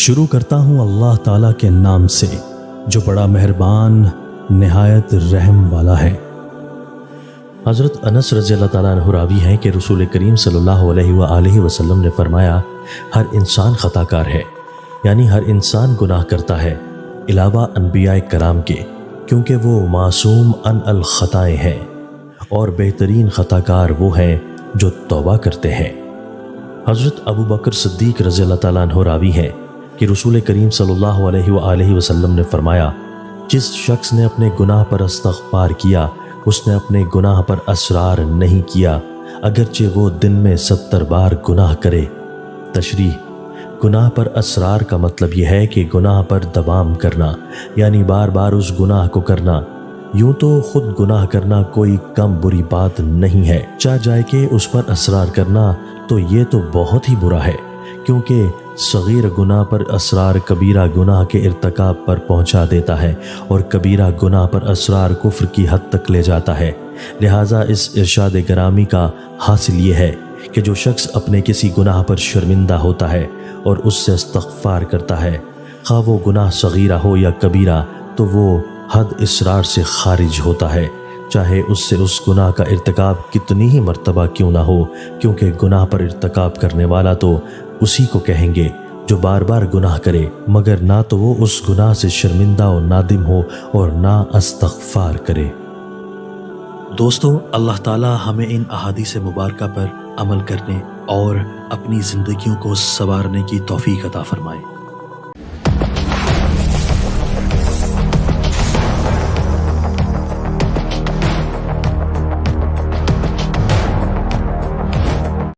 شروع کرتا ہوں اللہ تعالیٰ کے نام سے جو بڑا مہربان نہایت رحم والا ہے۔ حضرت انس رضی اللہ تعالیٰ عنہ راوی ہیں کہ رسول کریم صلی اللہ علیہ وآلہ وسلم نے فرمایا، ہر انسان خطا کار ہے، یعنی ہر انسان گناہ کرتا ہے علاوہ انبیاء کرام کے، کیونکہ وہ معصوم عن الخطائیں ہیں، اور بہترین خطا کار وہ ہیں جو توبہ کرتے ہیں۔ حضرت ابو بکر صدیق رضی اللہ تعالیٰ عنہ راوی ہیں کہ رسول کریم صلی اللہ علیہ وآلہ وسلم نے فرمایا، جس شخص نے اپنے گناہ پر استغفار کیا اس نے اپنے گناہ پر اصرار نہیں کیا، اگرچہ وہ دن میں 70 بار گناہ کرے۔ تشریح: گناہ پر اصرار کا مطلب یہ ہے کہ گناہ پر دوام کرنا، یعنی بار بار اس گناہ کو کرنا۔ یوں تو خود گناہ کرنا کوئی کم بری بات نہیں ہے، چاہ جائے کہ اس پر اصرار کرنا تو یہ تو بہت ہی برا ہے، کیونکہ صغیر گناہ پر اصرار کبیرہ گناہ کے ارتکاب پر پہنچا دیتا ہے، اور کبیرہ گناہ پر اصرار کفر کی حد تک لے جاتا ہے۔ لہٰذا اس ارشاد گرامی کا حاصل یہ ہے کہ جو شخص اپنے کسی گناہ پر شرمندہ ہوتا ہے اور اس سے استغفار کرتا ہے، خواہ وہ گناہ صغیرہ ہو یا کبیرہ، تو وہ حد اصرار سے خارج ہوتا ہے، چاہے اس سے اس گناہ کا ارتکاب کتنی ہی مرتبہ کیوں نہ ہو، کیونکہ گناہ پر ارتکاب کرنے والا تو اسی کو کہیں گے جو بار بار گناہ کرے، مگر نہ تو وہ اس گناہ سے شرمندہ و نادم ہو اور نہ استغفار کرے۔ دوستو، اللہ تعالی ہمیں ان احادیث مبارکہ پر عمل کرنے اور اپنی زندگیوں کو سنوارنے کی توفیق عطا فرمائے۔